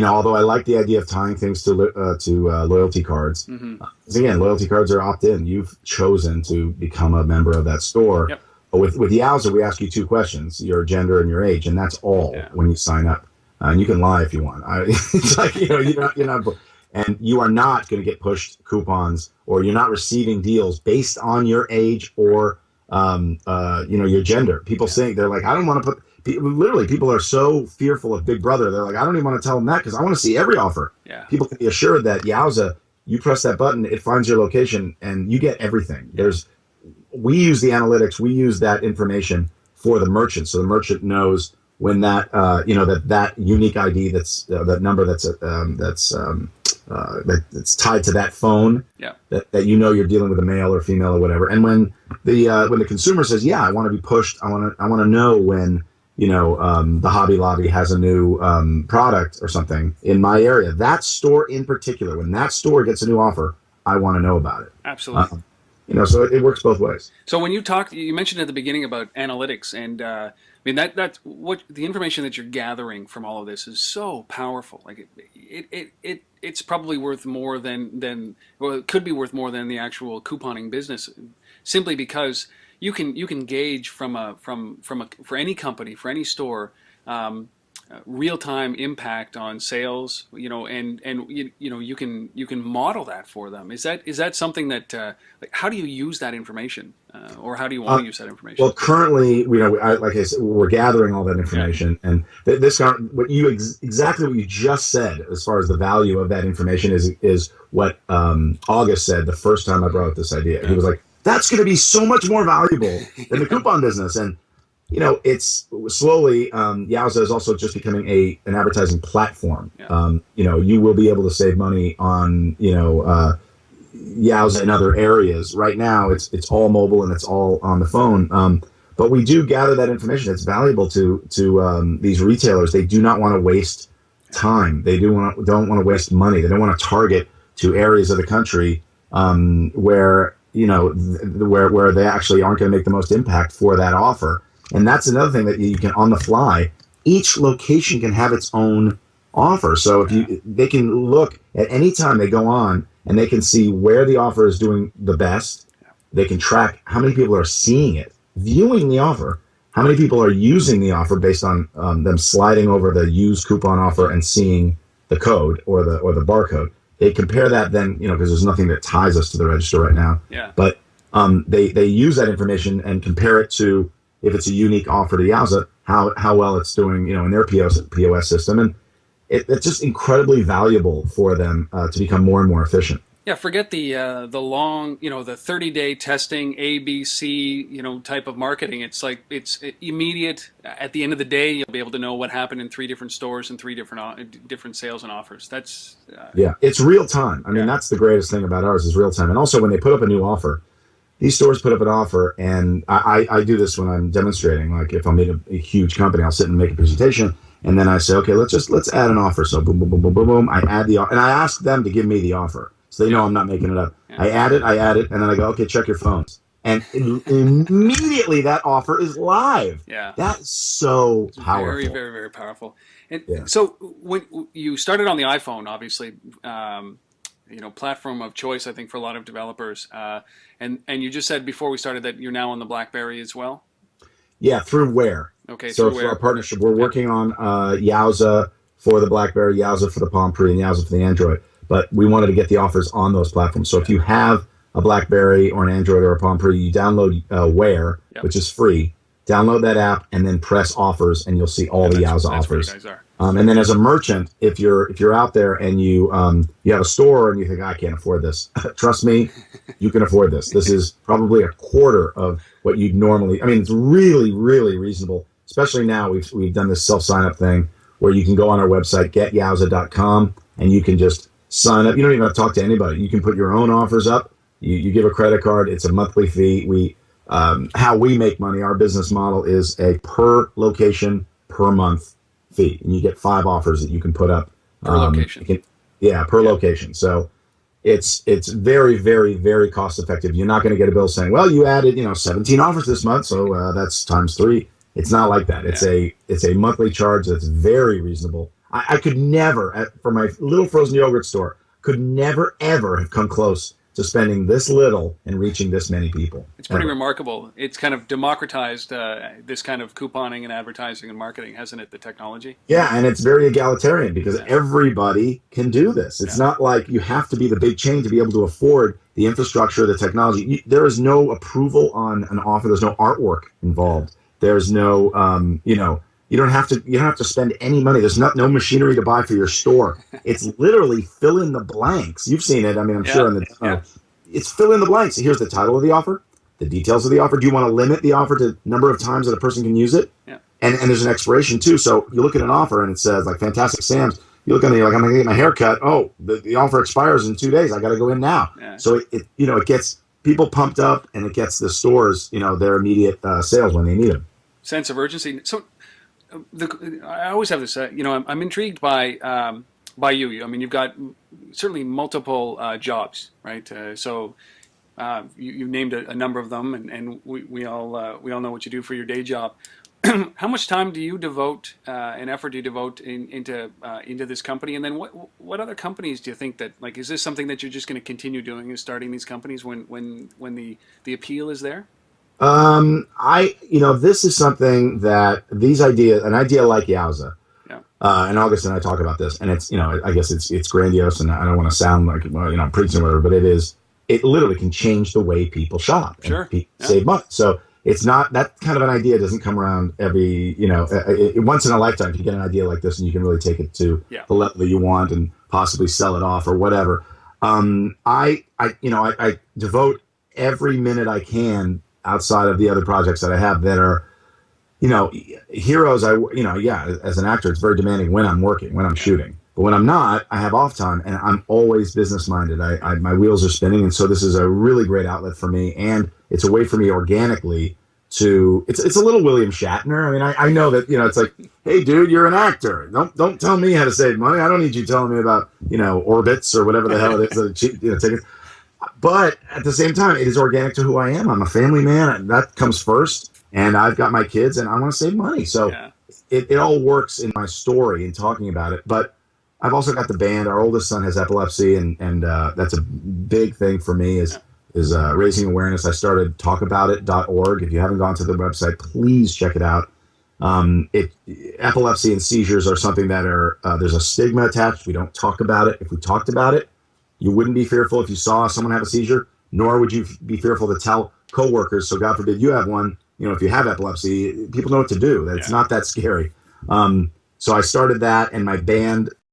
although I like the idea of tying things to loyalty cards. 'Cause again, loyalty cards are opt-in. You've chosen to become a member of that store. Yep. But with Yowza, we ask you two questions: your gender and your age, and that's all when you sign up. And you can lie if you want. It's like and you are not going to get pushed coupons, or you're not receiving deals based on your age or your gender. People saying they're like, I don't want to put. Literally, people are so fearful of Big Brother. They're like, I don't even want to tell them that because I want to see every offer. Yeah. People can be assured that Yowza, you press that button, it finds your location, and you get everything. We use the analytics, we use that information for the merchant, so the merchant knows when that that unique ID that number that's tied to that phone. Yeah. That you're dealing with a male or female or whatever. And when the consumer says, yeah, I want to be pushed, I want to know when the Hobby Lobby has a new product or something in my area. That store in particular, when that store gets a new offer, I want to know about it. Absolutely. So it works both ways. So when you mentioned at the beginning about analytics, and that's what the information that you're gathering from all of this is so powerful. Like it's probably worth more than it could be worth more than the actual couponing business, simply because you can gauge for any company, for any store, real-time impact on sales, and you can model that for them. Is that something that how do you use that information, or how do you want to use that information? Well, currently, like I said, we're gathering all that information, and exactly what you just said as far as the value of that information is what August said the first time I brought up this idea. He was like, that's going to be so much more valuable than the coupon business. And, it's slowly, Yowza is also just becoming an advertising platform. Yeah. You will be able to save money on, Yowza in other areas. Right now, it's all mobile and it's all on the phone. But we do gather that information. It's valuable to these retailers. They do not want to waste time. They don't want to waste money. They don't want to target to areas of the country where where they actually aren't going to make the most impact for that offer. And that's another thing that you can, on the fly, each location can have its own offer. So they can look at any time they go on, and they can see where the offer is doing the best. They can track how many people are seeing it, viewing the offer, how many people are using the offer based on them sliding over the use coupon offer and seeing the code or the barcode. They compare that then, because there's nothing that ties us to the register right now. Yeah. But they use that information and compare it to, if it's a unique offer to Yowza, how well it's doing, in their POS system. And it's just incredibly valuable for them to become more and more efficient. Yeah, forget the long, the 30-day testing, ABC, type of marketing. It's like it's immediate. At the end of the day, you'll be able to know what happened in 3 different stores and 3 different sales and offers. That's it's real time. I mean, that's the greatest thing about ours is real time. And also, when they put up a new offer, these stores put up an offer, and I do this when I'm demonstrating. Like if I'm in a huge company, I'll sit and make a presentation, and then I say, okay, let's add an offer. So boom, boom, boom, boom, boom, boom. I add the offer, and I ask them to give me the offer, so they know I'm not making it up. Yeah. I add it, and then I go, okay, check your phones, and immediately that offer is live. Yeah, that's so powerful. Very, very, very powerful. And so when you started on the iPhone, obviously. Platform of choice, I think, for a lot of developers. And you just said before we started that you're now on the BlackBerry as well? Yeah, through Wear. Okay, so for our partnership, we're working on Yowza for the BlackBerry, Yowza for the Palm Pre, and Yowza for the Android. But we wanted to get the offers on those platforms. So if you have a BlackBerry or an Android or a Palm Pre, you download Wear, which is free. Download that app and then press offers, and you'll see all the Yowza offers. And then as a merchant, if you're out there and you have a store and you think, I can't afford this, trust me, you can afford this. This is probably a quarter of what you'd normally. I mean, it's really, really reasonable. Especially now, we've done this self-sign-up thing where you can go on our website, getyowza.com, and you can just sign up. You don't even have to talk to anybody. You can put your own offers up. You give a credit card. It's a monthly fee. How we make money, our business model is a per location, per month fee, and you get 5 offers that you can put up per location. Per location. So it's very, very, very cost effective. You're not going to get a bill saying, well, you added 17 offers this month, so that's times 3. It's not like that. It's a monthly charge that's very reasonable. I could never, for my little frozen yogurt store, could never ever have come close to spending this little and reaching this many people. It's pretty Ever. remarkable. It's kind of democratized this kind of couponing and advertising and marketing, hasn't it? The technology. Yeah, and it's very egalitarian because Yeah. everybody can do this. It's Yeah. not like you have to be the big chain to be able to afford the infrastructure, the technology. There is no approval on an offer. There's no artwork involved. There's no, you don't have to spend any money. There's no machinery to buy for your store. It's literally fill in the blanks. You've seen it. I mean, I'm sure Yeah. in the Yeah. it's fill in the blanks. Here's the title of the offer, the details of the offer. Do you want to limit the offer to number of times that a person can use it? Yeah. And there's an expiration too. So you look at an offer and it says like Fantastic Sam's. You look at it, you're like, I'm going to get my hair cut. Oh, the offer expires in 2 days. I got to go in now. Yeah. So it gets people pumped up and it gets the stores, their immediate sales when they need them. Sense of urgency. So I always have this. I'm intrigued by you. I mean, you've got certainly multiple jobs, right? You named a number of them, and we all know what you do for your day job. How much time do you devote and effort do you devote into this company? And then what other companies do you think that, like, is this something that you're just going to continue doing, is starting these companies when the appeal is there? This is something that an idea like Yowza, Yeah. and August and I talk about this, and it's, I guess it's grandiose, and I don't want to sound like, I'm preaching or whatever, but it literally can change the way people shop Sure. and Yeah. save money. So it's not, that kind of an idea doesn't come around every, once in a lifetime. You get an idea like this and you can really take it to Yeah. the level that you want and possibly sell it off or whatever. I devote every minute I can outside of the other projects that I have that are, heroes. As an actor, it's very demanding when I'm working, when I'm shooting. But when I'm not, I have off time, and I'm always business minded. My wheels are spinning, and so this is a really great outlet for me, and it's a way for me organically to. It's a little William Shatner. I mean, I know that it's like, hey, dude, you're an actor. Don't tell me how to save money. I don't need you telling me about orbits or whatever the hell it is. Tickets. But at the same time, it is organic to who I am. I'm a family man. That comes first, and I've got my kids, and I want to save money. So Yeah. it all works in my story and talking about it, but. I've also got the band. Our oldest son has epilepsy, and that's a big thing for me is raising awareness. I started talkaboutit.org. If you haven't gone to the website, please check it out. Epilepsy and seizures are something that there's a stigma attached. We don't talk about it. If we talked about it, you wouldn't be fearful if you saw someone have a seizure, nor would you be fearful to tell coworkers. So God forbid you have one. If you have epilepsy, people know what to do. It's not that scary. So I started that, and my band